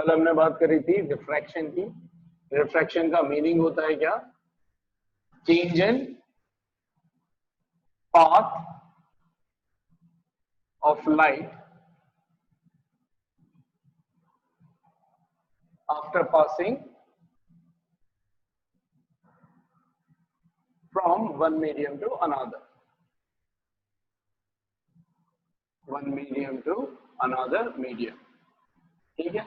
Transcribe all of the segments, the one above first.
कल हमने बात करी थी रिफ्रैक्शन की। रिफ्रैक्शन का मीनिंग होता है क्या? Change in path of light after passing from one medium to another, one medium to another medium. ठीक है,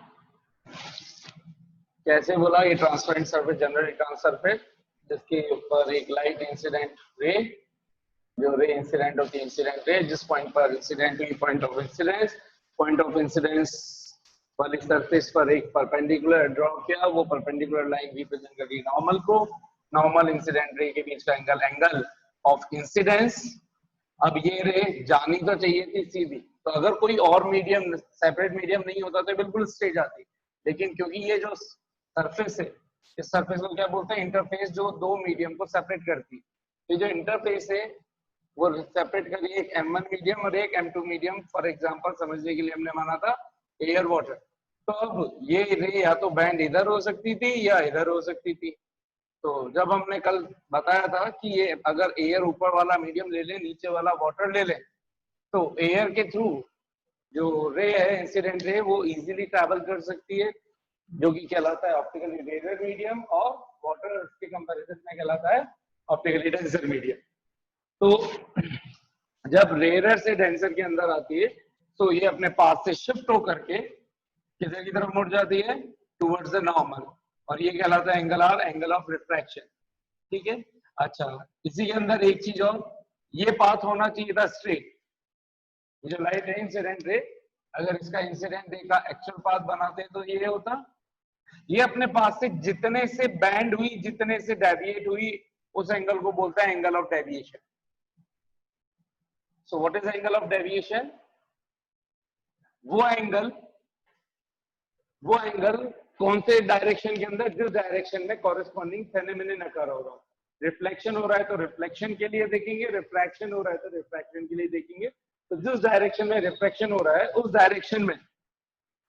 कैसे बोला? ये transparent surface, general trans surface, जिसके ऊपर एक लाइट इंसिडेंट रे, जो रे इंसिडेंट होती है, इंसिडेंट रे जिस पॉइंट पर इंसिडेंट हुई, पॉइंट ऑफ इंसिडेंस वाली सरफेस पर एक परपेंडिकुलर ड्रॉ किया, वो परपेंडिकुलर लाइन रिप्रेजेंट कर रही है नॉर्मल को, नॉर्मल इंसिडेंट रे के बीच का एंगल, एंगल ऑफ इंसिडेंस। अब ये रे जानी तो चाहिए थी सीधी, तो अगर कोई और मीडियम, सेपरेट मीडियम नहीं होता तो बिल्कुल स्ट्रेट आती, लेकिन क्योंकि ये जो सरफेस है, इस सरफेस को क्या बोलते हैं? इंटरफेस, जो दो मीडियम को सेपरेट करती है। तो जो इंटरफेस है वो सेपरेट करिए एक M1 मीडियम और एक M2 मीडियम। फॉर एग्जांपल समझने के लिए हमने माना था एयर वाटर। तो अब ये रे या तो बैंड इधर हो सकती थी या इधर हो सकती थी। तो जब हमने कल बताया था कि ये अगर एयर ऊपर वाला मीडियम ले ले, नीचे वाला वाटर ले ले, तो एयर के थ्रू जो रे है, इंसिडेंट रे, वो इजीली ट्रैवल कर सकती है, जो कि कहलाता है ऑप्टिकली रेयर मीडियम, और वाटर के कंपैरिजन में कहलाता है ऑप्टिकली डेंसर मीडियम। तो जब रेयर से डेंसर के अंदर आती है तो ये अपने पाथ से शिफ्ट होकर के किधर की तरफ मुड़ जाती है? टुवर्ड्स द नॉर्मल, और ये कहलाता है angle R, angle of refraction. ठीक है, अच्छा, इसी के अंदर एक चीज और, ये पाथ होना चाहिए था स्ट्रेट। जो लाइट है इंसिडेंट रे, अगर इसका इंसिडेंट रे का एक्चुअल पाथ बनाते तो ये होता, ये अपने पास से जितने से बैंड हुई, जितने से डेविएट हुई, उस एंगल को बोलता है angle of deviation. So what is angle of deviation? वो एंगल कौन से डायरेक्शन के अंदर? जिस डायरेक्शन में कॉरेस्पॉन्डिंग फेनोमेनन अकर हो रहा हो। रिफ्लेक्शन हो रहा है तो रिफ्लेक्शन के लिए देखेंगे, रिफ्रैक्शन हो रहा है तो रिफ्रैक्शन के लिए देखेंगे। तो जिस डायरेक्शन में रिफ्लेक्शन हो रहा है, उस डायरेक्शन में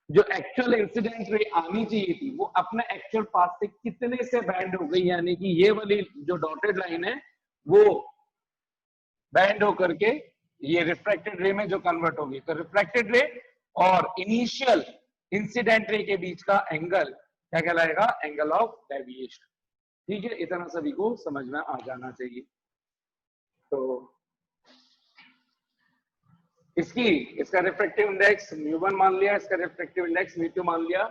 जो एक्चुअल इंसिडेंट रे आनी चाहिए थी, वो अपने एक्चुअल पाथ से कितने से बैंड हो गई, यानी कि ये वाली जो डॉटेड लाइन है वो बैंड होकर के ये रिफ्रैक्टेड रे में जो कन्वर्ट होगी। तो रिफ्रैक्टेड रे और इनिशियल इंसिडेंट रे के बीच का एंगल क्या कहलाएगा? Angle of deviation. ठीक है, इतना सभी को समझ में आ जाना चाहिए। तो इसका रिफ्रैक्टिव इंडेक्स μ1 मान लिया, इसका रिफ्रैक्टिव इंडेक्स μ2 मान लिया,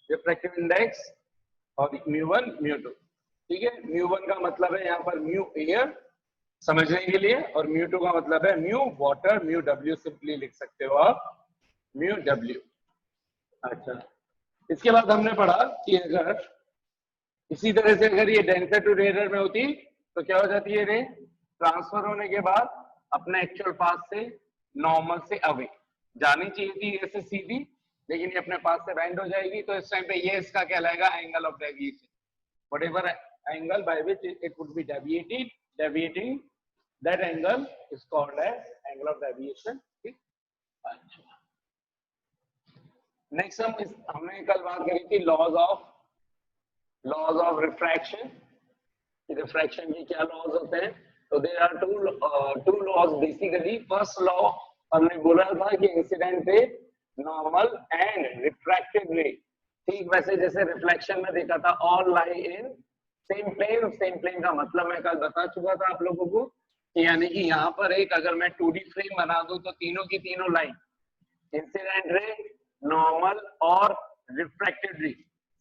रिफ्रैक्टिव इंडेक्स और μ1 μ2। ठीक है, μ1 का मतलब है यहाँ पर म्यू एयर समझने के लिए, और μ2 का मतलब है म्यू वाटर, μw सिंपली लिख सकते हो आप μw। अच्छा, इसके बाद हमने पढ़ा कि अगर इसी तरह से अगर ये डेंसर टू रेयर में होती तो क्या हो जाती है? रे ट्रांसफर होने के बाद अपने एक्चुअल पाथ से नॉर्मल से अवे जानी चाहिए थी ऐसे सीधी, लेकिन ये अपने पास से बैंड हो जाएगी। तो इस टाइम पे ये इसका कहलाएगा angle of deviation. Whatever angle by which it would be deviating, that angle is called as angle of deviation. ठीक, अच्छा, नेक्स्ट हमने कल बात करी थी लॉज ऑफ रिफ्रैक्शन। रिफ्रैक्शन के क्या लॉज होते हैं? तो there are two laws basically. First law हमने बोला था कि incident ray, normal and refracted रे। ठीक वैसे जैसे रिफ्लेक्शन में देखा था, all lie in same plane. Same plane का मतलब मैं कल बता चुका था आप लोगों को कि यानी कि यहाँ पर एक अगर मैं 2D फ्रेम बना दूं तो तीनों की तीनों लाइन, इंसिडेंट रे, नॉर्मल और रिफ्रैक्टेड रे,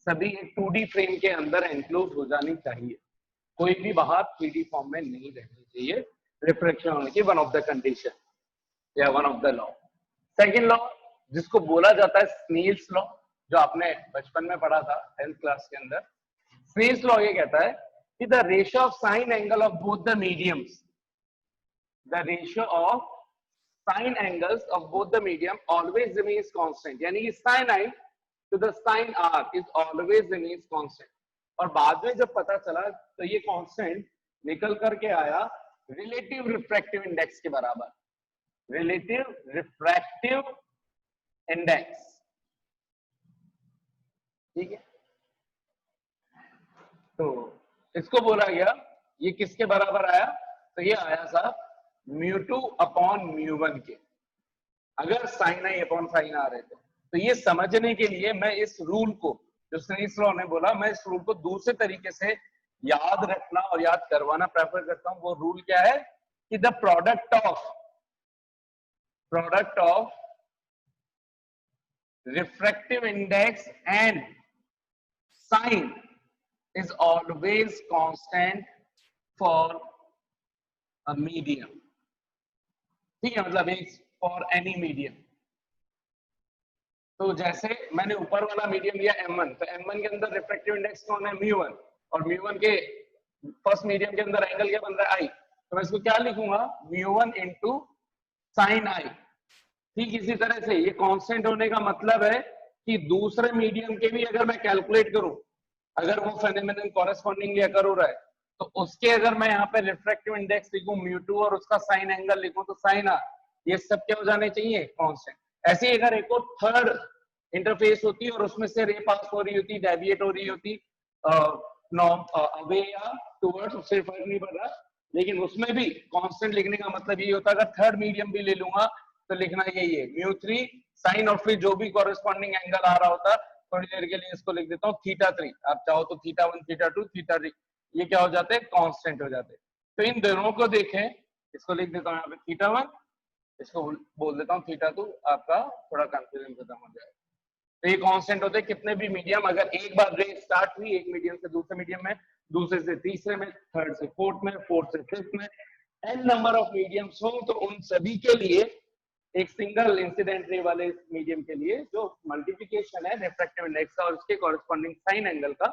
सभी एक 2D फ्रेम के अंदर एनक्लोज हो जानी चाहिए। कोई भी बाहर 3D फॉर्म में नहीं रहनी चाहिए। रिफ्रैक्शन होने की वन ऑफ द कंडीशन या one of the law. Second law जिसको बोला जाता है स्नेल्स लॉ, जो आपने बचपन में पढ़ा था 10th क्लास के अंदर। स्नेल्स लॉ ये कहता है कि the ratio of sine angle of both the mediums, the ratio of sine angles of both the medium always remains constant, यानी कि sin i to the sin r is always remains constant। और बाद में जब पता चला तो ये कांस्टेंट निकल करके आया रिलेटिव रिफ्रैक्टिव इंडेक्स के बराबर। रिलेटिव रिफ्रैक्टिव इंडेक्स इसको बोला गया ये किसके बराबर आया, तो ये आया साहब μ2 अपॉन μ1 के, अगर sin i upon sin r है तो ये समझने के लिए मैं इस रूल को जो स्नेल्स लॉ ने बोला, मैं इस रूल को दूसरे तरीके से याद रखना और याद करवाना प्रेफर करता हूं। वो रूल क्या है कि the product of refractive index and sin is always constant for a medium, ठीक है, मतलब for any medium। तो जैसे मैंने ऊपर वाला मीडियम लिया m1, तो m1 के अंदर रिफ्रैक्टिव इंडेक्स कौन है, μ1, और μ1 के फर्स्ट मीडियम के अंदर एंगल क्या बन रहा है, i, तो मैं इसको क्या लिखूंगा, μ1 इंटू साइन i। ठीक इसी तरह से ये कांस्टेंट होने का मतलब है कि दूसरे मीडियम के भी अगर मैं कैलकुलेट करूं, अगर वो फेनोमेनन कॉरेस्पॉन्डिंगली अकर हो रहा है, तो उसके अगर मैं यहाँ पे रिफ्रैक्टिव इंडेक्स लिखूं μ2 और उसका साइन एंगल लिखूं तो साइन r, ये सब क्या हो जाने चाहिए, कांस्टेंट। ऐसे ही अगर एक और थर्ड इंटरफेस होती और उसमें से रे पास हो रही होती, डेविएट हो रही होती अवे या टुवर्ड्स, उससे फर्क नहीं पड़ रहा, लेकिन उसमें भी कांस्टेंट लिखने का मतलब ये होता है अगर थर्ड मीडियम भी ले लूंगा तो लिखना यही है μ3 साइन और फिर जो भी कॉरेस्पॉन्डिंग एंगल आ रहा होता, थोड़ी देर के लिए इसको लिख देता हूँ θ3, आप चाहो तो θ1 θ2 θ3, ये क्या हो जाते हैं, कांस्टेंट हो जाते हैं। तो इन दोनों को देखें, इसको लिख देता हूँ यहाँ पे θ1, इसको बोल देता हूँ θ2, आपका थोड़ा कंफ्यूजन खत्म हो जाएगा। तो ये कांस्टेंट होते हैं कितने भी मीडियम, अगर एक बार रे स्टार्ट हुई एक मीडियम से दूसरे मीडियम में, दूसरे से तीसरे में, थर्ड से फोर्थ में, फोर्थ से फिफ्थ में, n नंबर ऑफ मीडियम्स हो तो उन सभी के लिए एक सिंगल इंसिडेंट रे वाले मीडियम के लिए जो मल्टीप्लिकेशन है रिफ्रैक्टिव इंडेक्स का और उसके कॉरेस्पॉन्डिंग साइन एंगल का,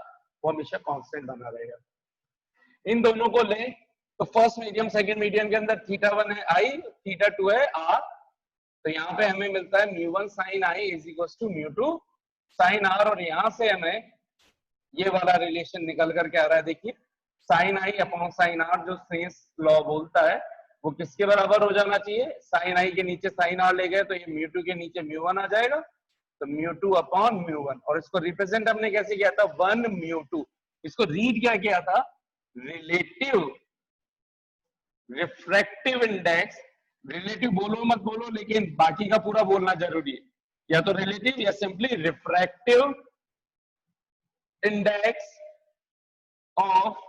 वो हमेशा कांस्टेंट बना रहेगा। इन दोनों को लें तो फर्स्ट मीडियम सेकंड मीडियम के अंदर θ1 है i, θ2 है r, तो यहाँ पे हमें मिलता है μ1 sin i is equals to μ2 sin r, और यहाँ से हमें ये वाला रिलेशन निकल करके आ रहा है, देखिए sin i upon sin r जो स्नेल्स लॉ बोलता है वो किसके बराबर हो जाना चाहिए, sin i के नीचे sin r ले गए तो ये μ2 के नीचे μ1 आ जाएगा, तो μ2 अपॉन μ1, और इसको रिप्रेजेंट हमने कैसे किया था, 1 μ2, इसको रीड क्या किया था, रिलेटिव रिफ्रैक्टिव इंडेक्स, रिलेटिव बोलो मत बोलो लेकिन बाकी का पूरा बोलना जरूरी है, या तो रिलेटिव या simply refractive index of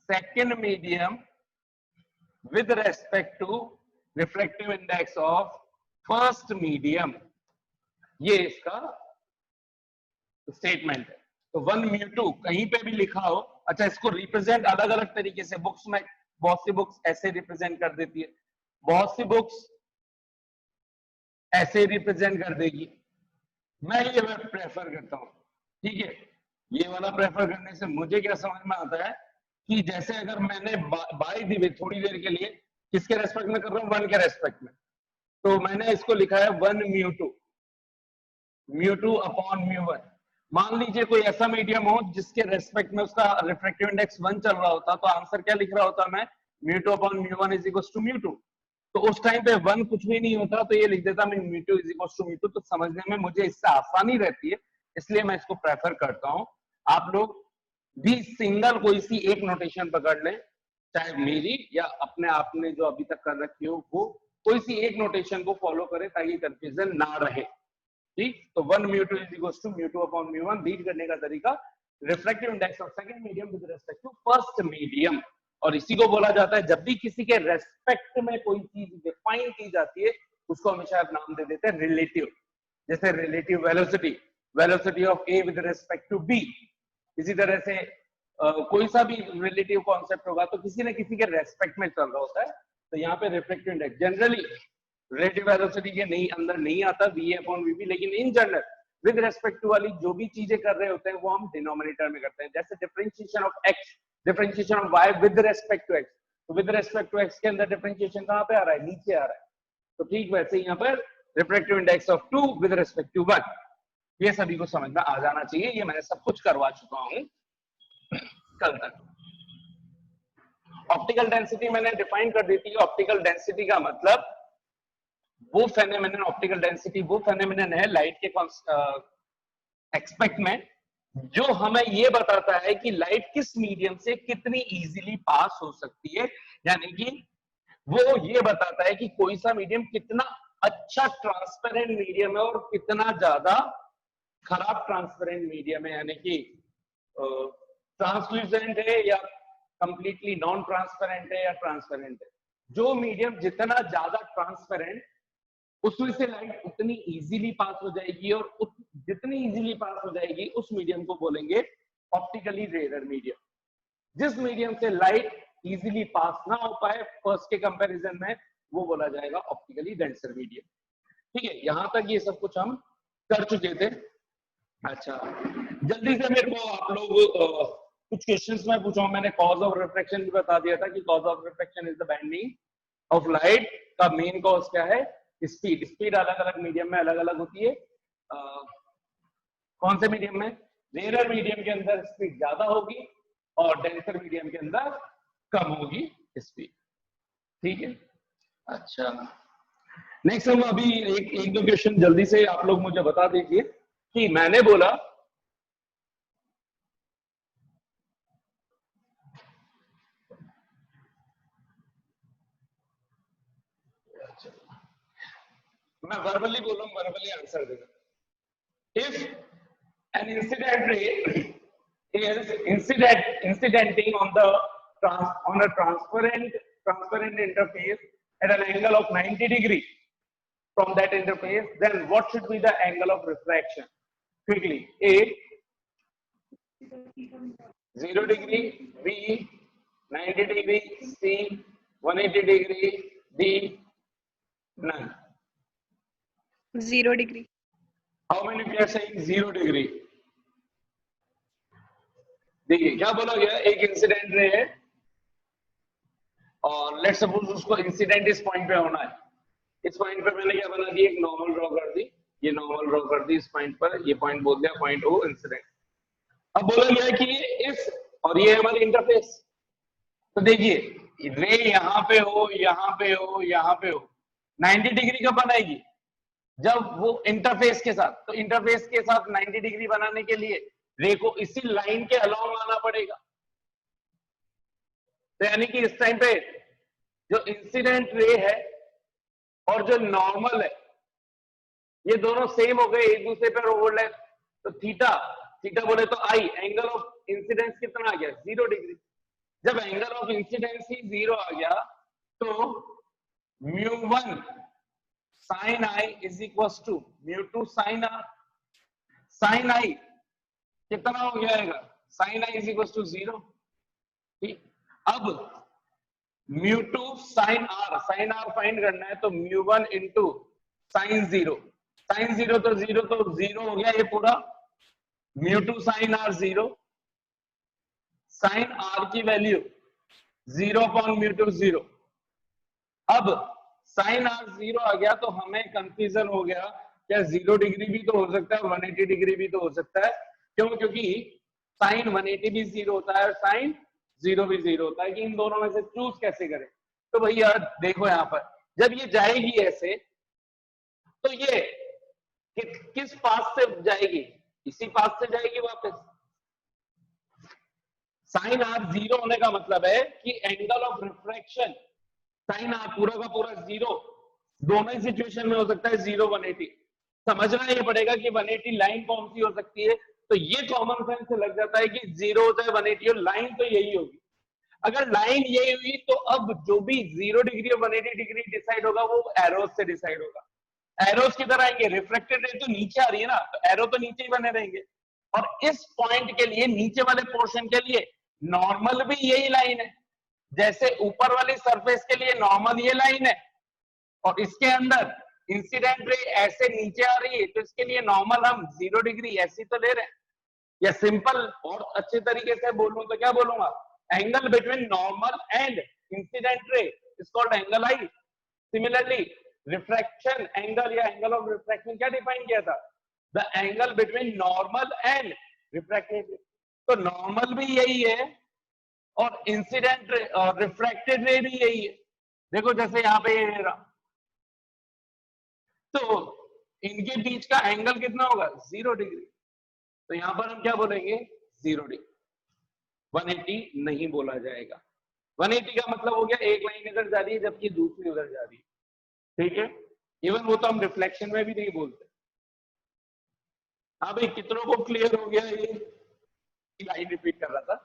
second medium with respect to refractive index of first medium, ये इसका स्टेटमेंट है। तो 1 μ2 कहीं पे भी लिखा हो, अच्छा इसको रिप्रेजेंट अलग अलग तरीके से बुक्स में, बहुत सी बुक्स ऐसे रिप्रेजेंट कर देती है, बहुत सी बुक्स ऐसे रिप्रेजेंट कर देगी, मैं ये प्रेफर करता हूं, ठीक है, ये वाला प्रेफर करने से मुझे क्या समझ में आता है कि जैसे अगर मैंने बाय दी वे थोड़ी देर के लिए किसके रेस्पेक्ट में कर रहा हूं, 1 के रेस्पेक्ट में, तो मैंने इसको लिखा है 1 μ2 अपॉन μ1। मान लीजिए कोई ऐसा मीडियम हो जिसके रेस्पेक्ट में उसका रिफ्रैक्टिव इंडेक्स 1 चल रहा होता, तो आंसर क्या लिख रहा होता मैं, μ2 अपॉन μ1 इज इक्वल्स टू μ2, तो उस टाइम पे 1 कुछ भी नहीं होता, तो ये लिख देता मैं μ2 इज इक्वल्स टू μ2, तो समझने में मुझे इससे आसानी रहती है, इसलिए मैं इसको प्रेफर करता हूं। आप लोग भी सिंगल कोई सी एक नोटेशन पकड़ लें, चाहे मेरी या अपने आपने जो अभी तक कर रखी हो, वो कोई सी एक नोटेशन को फॉलो करें ताकि कंफ्यूजन ना रहे, ठीक। तो 1 μ2 is equals to μ2 upon μ1, read करने का तरीका refractive index of second medium with respect to first medium, और इसी को बोला जाता है जब भी किसी के रेस्पेक्ट में कोई चीज डिफाइन की जाती है उसको हमेशा नाम दे देते हैं रिलेटिव, जैसे relative velocity, velocity of A with respect to B, इसी तरह से कोई सा भी रिलेटिव कॉन्सेप्ट होगा तो किसी न किसी के रेस्पेक्ट में चल रहा होता है, तो यहाँ पे refractive index generally relative velocity के नहीं अंदर नहीं आता va अपॉन vb, लेकिन in general with respect to वाली जो भी चीजें कर रहे होते हैं वो हम डिनोमिनेटर में करते हैं, जैसे differentiation of x, differentiation of y with respect to x, तो विद रेस्पेक्ट टू x के अंदर डिफरेंशिएशन कहाँ पे आ रहा है, नीचे आ रहा है, तो ठीक वैसे यहाँ पर refractive index of 2 with respect to 1, ये सभी को समझ में आ जाना चाहिए, ये मैंने सब कुछ करवा चुका हूँ कल तक। ऑप्टिकल डेंसिटी मैंने डिफाइन कर दी थी, ऑप्टिकल डेंसिटी का मतलब वो फेनोमेनन, ऑप्टिकल डेंसिटी वो फेनोमेनन है लाइट के एक्सपेक्ट में जो हमें ये बताता है कि लाइट किस मीडियम से कितनी इजीली पास हो सकती है, यानी कि वो ये बताता है कि कोई सा मीडियम कितना अच्छा ट्रांसपेरेंट मीडियम है और कितना ज्यादा खराब ट्रांसपेरेंट मीडियम है, यानी कि ट्रांसल्यूसेंट है या कंप्लीटली नॉन ट्रांसपेरेंट है या ट्रांसपेरेंट है। जो मीडियम जितना ज्यादा ट्रांसपेरेंट, उसमें से लाइट उतनी इजीली पास हो जाएगी, और जितनी इजीली पास हो जाएगी उस मीडियम को बोलेंगे ऑप्टिकली रेयर मीडियम। जिस मीडियम से लाइट इजीली पास ना हो पाए फर्स्ट के कंपैरिजन में, वो बोला जाएगा ऑप्टिकली डेंसर मीडियम। ठीक है, यहां तक ये सब कुछ हम कर चुके थे। अच्छा, जल्दी से मेरे को आप लोग कुछ क्वेश्चंस में पूछो। मैंने कॉज ऑफ रिफ्रैक्शन भी बता दिया था कि cause of refraction is the bending of light का मेन कॉज क्या है, स्पीड। स्पीड अलग अलग मीडियम में अलग अलग होती है। कौन से मीडियम में? रेयर मीडियम के अंदर स्पीड ज्यादा होगी और डेंसर मीडियम के अंदर कम होगी स्पीड। ठीक है, अच्छा नेक्स्ट हम अभी एक दो क्वेश्चन जल्दी से आप लोग मुझे बता दीजिए कि मैंने बोला मैं वर्बली बोलूंगा, वर्बली आंसर देगा। If an incident ray is incidenting on a transparent interface at an angle of 90 degree from that interface, then what should be the angle of refraction? Quickly, A 0 degree, B 90 degree, C 180 degree, D none. 0 degree. How many we are saying 0 degree? देखिए क्या बोला गया, एक incident ray है और let's suppose उसको incident इस point पे होना है। इस पॉइंट पे मैंने क्या बना दी, एक नॉर्मल ड्रॉ कर दी, ये नॉर्मल ड्रॉ कर दी इस पॉइंट पर, ये पॉइंट बोल दिया पॉइंट ओ इंसिडेंट। अब बोला गया है कि इस, और ये हमारी इंटरफेस, तो देखिए रे यहाँ पे हो, यहाँ पे हो, यहाँ पे हो, 90 डिग्री कब बनाएगी, जब वो इंटरफेस के साथ, तो इंटरफेस के साथ 90 डिग्री बनाने के लिए रे को इसी लाइन के अलोंग आना पड़ेगा। तो यानी कि इस टाइम पे जो इंसिडेंट रे है और जो नॉर्मल है, ये दोनों सेम हो गए, एक दूसरे पर ओवरलैप। तो थीटा, थीटा बोले तो आई, एंगल ऑफ इंसिडेंस कितना आ गया, 0 डिग्री। जब एंगल ऑफ इंसिडेंस ही 0 आ गया तो μ1 sin i is equal to μ2 sin r। sin i कितना हो जाएगा, sin i is equal to 0। ठीक, अब μ2 sin r फाइंड करना है, तो μ1 इंटू sin 0, sin 0 तो 0 हो गया ये पूरा, μ2 sin r 0, sin r की वैल्यू 0/μ2 0। अब sin r 0 आ गया तो हमें कंफ्यूजन हो गया, क्या 0 डिग्री भी तो हो सकता है, 180 डिग्री भी तो हो सकता है। क्यों? क्योंकि sin 180 भी 0 होता है और sin 0 भी 0 होता है, कि इन दोनों में से चूज कैसे करें। तो भैया देखो यहाँ पर जब ये जाएगी ऐसे, तो ये किस पास से जाएगी, इसी पास से जाएगी वापस। साइन आर 0 होने का मतलब है कि angle of refraction sine R पूरा का पूरा 0, दोनों ही सिचुएशन में हो सकता है 0 180। समझना ये पड़ेगा कि 180 लाइन कौन सी हो सकती है, तो ये कॉमन सेंस से लग जाता है कि 0 हो चाहे 180 हो, लाइन तो यही होगी। अगर लाइन यही हुई तो अब जो भी 0 डिग्री और 180 डिग्री डिसाइड होगा वो एरोस से डिसाइड होगा। एरोस किधर आएंगे, रिफ्लेक्टेड रे तो नीचे आ रही है ना, तो एरो तो नीचे ही बने रहेंगे। और इस पॉइंट के लिए, नीचे वाले पोर्शन के लिए नॉर्मल भी यही लाइन है, जैसे ऊपर वाली सरफेस के लिए नॉर्मल ये लाइन है, और इसके अंदर इंसिडेंट रे ऐसे नीचे आ रही है, तो इसके लिए नॉर्मल हम 0 डिग्री ऐसी तो ले रहे हैं। या सिंपल और अच्छे तरीके से बोलूं तो क्या बोलूंगा, angle between normal and incident ray is called angle I. Similarly refraction angle या एंगल ऑफ रिफ्रैक्शन क्या डिफाइन किया था, the angle between normal and refracted रे। तो नॉर्मल भी यही है और इंसिडेंट रे और रिफ्रैक्टेड रे भी यही है। देखो जैसे यहाँ पे ये रहा, तो इनके बीच का एंगल कितना होगा, 0 डिग्री। तो यहाँ पर हम क्या बोलेंगे 0 डिग्री, 180 नहीं बोला जाएगा। 180 का मतलब हो गया एक लाइन इधर जा रही है जबकि दूसरी उधर जा रही है, ठीक है। इवन वो तो हम रिफ्लेक्शन में भी नहीं बोलते। हाँ भाई, कितनों को क्लियर हो गया? ये लाइन रिपीट कर रहा था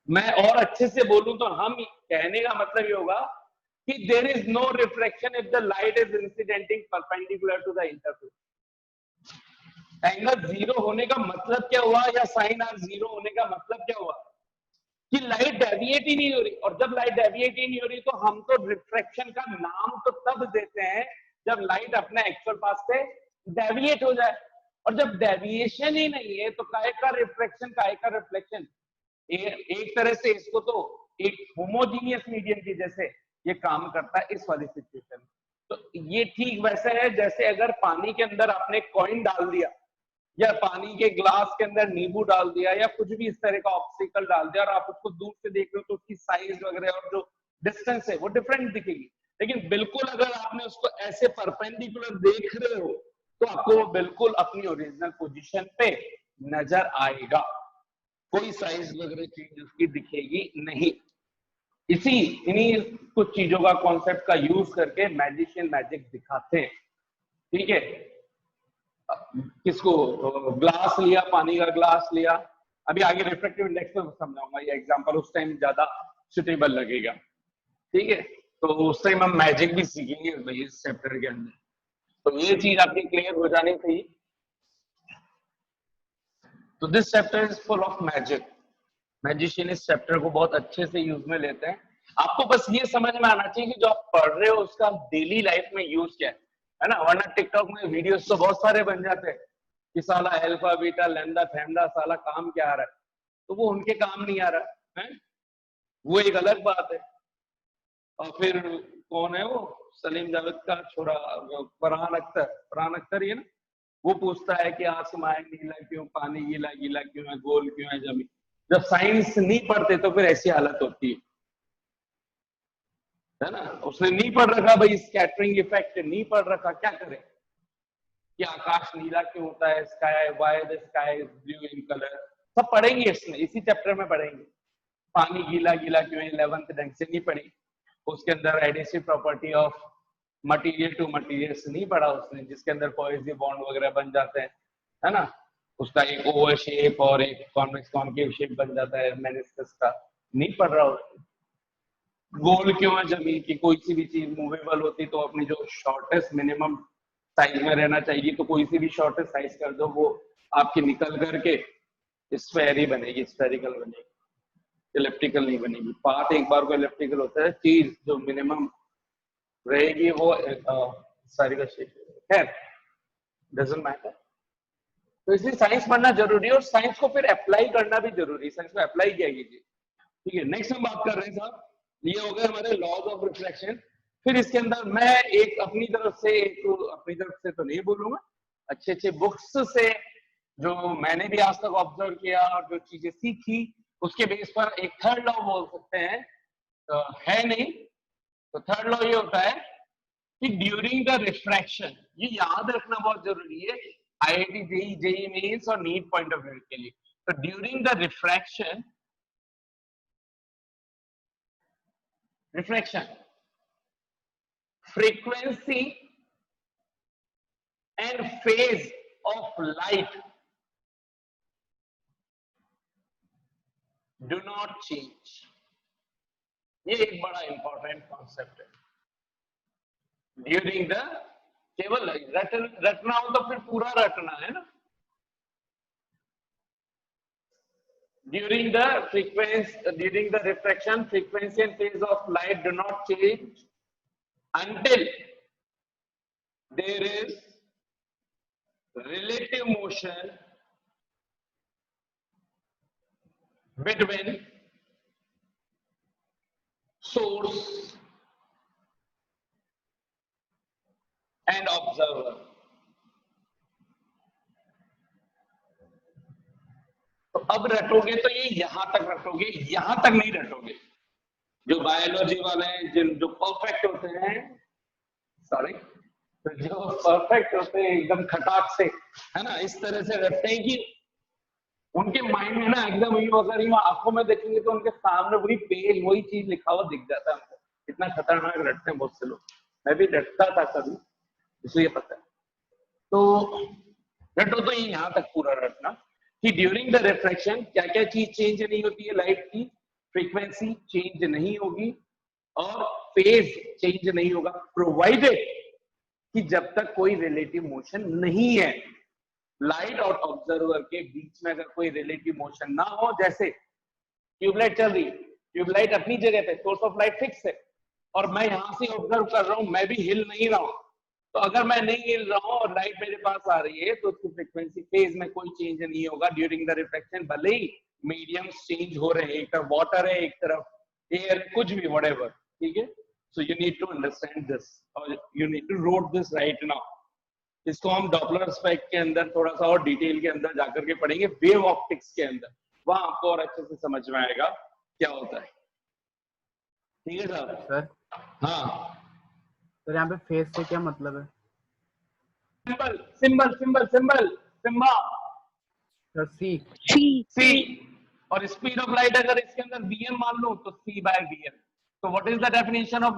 मैं, और अच्छे से बोलूं तो हम कहने का मतलब ये होगा कि there is no reflection if the light is incidenting perpendicular to the interface. Angle 0 होने का मतलब क्या हुआ, या साइन आर 0 होने का मतलब क्या हुआ कि लाइट डेविएट ही नहीं हो रही। और जब लाइट डेविएट ही नहीं हो रही तो हम तो रिफ्रैक्शन का नाम तो तब देते हैं जब लाइट अपने एक्चुअल पाथ से डेविएट हो जाए। और जब डेविएशन ही नहीं है तो काहे का रिफ्रैक्शन, काहे का रिफ्लेक्शन। एक तरह से इसको तो एक होमोजीनियस मीडियम की जैसे ये काम करता है इस वाली सिचुएशन में। तो ये ठीक वैसे है जैसे अगर पानी के अंदर आपने कॉइन डाल दिया, या पानी के ग्लास के अंदर नींबू डाल दिया, या कुछ भी इस तरह का ऑब्स्टिकल डाल दिया, और आप उसको दूर से देख रहे हो तो उसकी साइज वगैरह और जो डिस्टेंस है वो डिफरेंट दिखेगी। लेकिन बिल्कुल अगर आपने उसको ऐसे परपेंडिकुलर देख रहे हो तो आपको वो बिल्कुल अपनी ओरिजिनल पोजीशन पे नजर आएगा, कोई साइज वगैरह चेंज उसकी दिखेगी नहीं। इन्हीं कुछ चीजों का कॉन्सेप्ट का यूज करके मैजिशियन मैजिक दिखाते हैं, ठीक है। किसको ग्लास लिया, पानी का ग्लास लिया, अभी आगे रिफ्रैक्टिव इंडेक्स में समझाऊंगा ये एग्जांपल, उस टाइम ज्यादा सुटेबल लगेगा, ठीक है। तो उस टाइम हम मैजिक भी सीखेंगे भाई इस चैप्टर के अंदर, तो ये चीज आपकी क्लियर हो जानी चाहिए। तो this chapter is full of magic. Magician इस चैप्टर को बहुत अच्छे से यूज में लेते हैं। आपको बस ये समझ में आना चाहिए कि जो आप पढ़ रहे हो उसका डेली लाइफ में यूज क्या है ना। वरना टिकटॉक में वीडियोस तो बहुत सारे बन जाते हैं कि साला अल्फा बीटा लैम्डा थैम्डा साला काम क्या आ रहा है, तो वो उनके काम नहीं आ रहा है, वो एक अलग बात है। और फिर कौन है वो सलीम जावेद का छोरा फरहान अख्तर ये ना, वो पूछता है कि आसमान नीला क्यों, पानी गीला गीला क्यों है, गोल क्यों है जमीन। जब साइंस नहीं पढ़ते तो फिर ऐसी हालत होती है ना। उसने नहीं पढ़ रखा भाई, स्कैटरिंग इफेक्ट नहीं पढ़ रखा, क्या करे कि आकाश नीला क्यों होता है, sky why the sky is blue in colour, सब पढ़ेंगे इसमें, इसी चैप्टर में पढ़ेंगे। पानी गीला गीला क्यों है 11th ढंग से नहीं पढ़ी। उसके अंदर adhesive property of material to material नहीं पढ़ा उसने, जिसके अंदर कोहेसिव बॉन्ड वगैरह बन जाते हैं, है ना। उसका एक ओवल शेप और एक कॉन्वेक्स कॉनकेव शेप बन जाता है मेनिस्कस का, नहीं पढ़ रहा उसने। गोल क्यों है जमीन की, कोई सी भी चीज मूवेबल होती तो अपनी जो शॉर्टेस्ट मिनिमम साइज में रहना चाहिए, तो कोई सी भी शॉर्टेस्ट साइज कर दो वो आपकी निकल करके स्फेयर ही बनेगी, स्फेरिकल बनेगी, इलेप्टिकल नहीं बनेगी। पाथ एक बार को इलेप्टिकल होता है, चीज जो मिनिमम रहेगी वो स्फेरिकल शेप। खैर डजंट मैटर। तो इसलिए साइंस पढ़ना जरूरी है और साइंस को फिर अप्लाई करना भी जरूरी है। साइंस को अप्लाई किया कीजिए, ठीक है। नेक्स्ट हम बात कर रहे हैं साहब, ये हो गए हमारे लॉज ऑफ रिफ्लेक्शन। फिर इसके अंदर मैं एक अपनी तरफ से तो नहीं बोलूंगा, अच्छे अच्छे बुक्स से जो मैंने भी आज तक ऑब्जर्व किया और जो चीजें सीखी उसके बेस पर एक थर्ड लॉ बोल सकते हैं, तो है नहीं। तो थर्ड लॉ ये होता है कि ड्यूरिंग द रिफ्रैक्शन, ये याद रखना बहुत जरूरी है आईआईटी जेईई मेंस और नीट पॉइंट ऑफ व्यू के लिए। तो during the refraction frequency and phase of light do not change। ये एक बड़ा इंपॉर्टेंट कॉन्सेप्ट है। ड्यूरिंग द, केवल रटना हो तो फिर पूरा रटना है ना। During the refraction frequency and phase of light do not change until there is relative motion between source and observer। तो अब रटोगे तो ये यहां तक रटोगे, यहां तक नहीं रटोगे। जो बायोलॉजी वाले हैं जो परफेक्ट होते हैं, सॉरी, तो जो परफेक्ट होते हैं एकदम खटाक से, है ना, इस तरह से रटते हैं कि उनके माइंड में ना एकदम अगर ये आंखों में देखेंगे तो उनके सामने वही पेज वही चीज लिखा हुआ दिख जाता है हमको। इतना खतरनाक रटते हैं बहुत से लोग, मैं भी रटता था कभी, इसलिए पता है। तो रटो तो ये यहाँ तक पूरा रटना कि ड्यूरिंग द रिफ्रैक्शन क्या क्या चीज चेंज नहीं होती है, लाइट की फ्रीक्वेंसी चेंज नहीं होगी और फेज चेंज नहीं होगा, प्रोवाइडेड कि जब तक कोई रिलेटिव मोशन नहीं है। लाइट और ऑब्जर्वर के बीच में अगर कोई रिलेटिव मोशन ना हो, जैसे ट्यूबलाइट चल रही है, ट्यूबलाइट अपनी जगह पे, सोर्स ऑफ लाइट फिक्स है और मैं यहां से ऑब्जर्व कर रहा हूं, मैं भी हिल नहीं रहा हूं, तो अगर मैं नहीं हिल रहा हूं और लाइट मेरे पास आ रही है तो उसकी फ्रीक्वेंसी फेज में कोई चेंज नहीं होगा ड्यूरिंग द रिफ्लेक्शन, भले ही मीडियम्स चेंज हो रहे हैं, एक तरफ वाटर है, एक तरफ एयर, कुछ भी व्हाटएवर, ठीक है। So you need to understand this और you need to note this right now. इसको हम डॉपलर इफेक्ट के अंदर थोड़ा सा और डिटेल के अंदर जाकर के पढ़ेंगे, वेव ऑप्टिक्स के अंदर, वहां आपको और अच्छे से समझ में आएगा क्या होता है, ठीक है साहब। सर हाँ सर यहाँ पे फेज से क्या मतलब है? सिंबल सिंबल सिंबल सिंबल सिम्बा सर सी सी, और स्पीड ऑफ लाइट अगर इसके अंदर vm मान लो तो c/vm। तो what is the definition of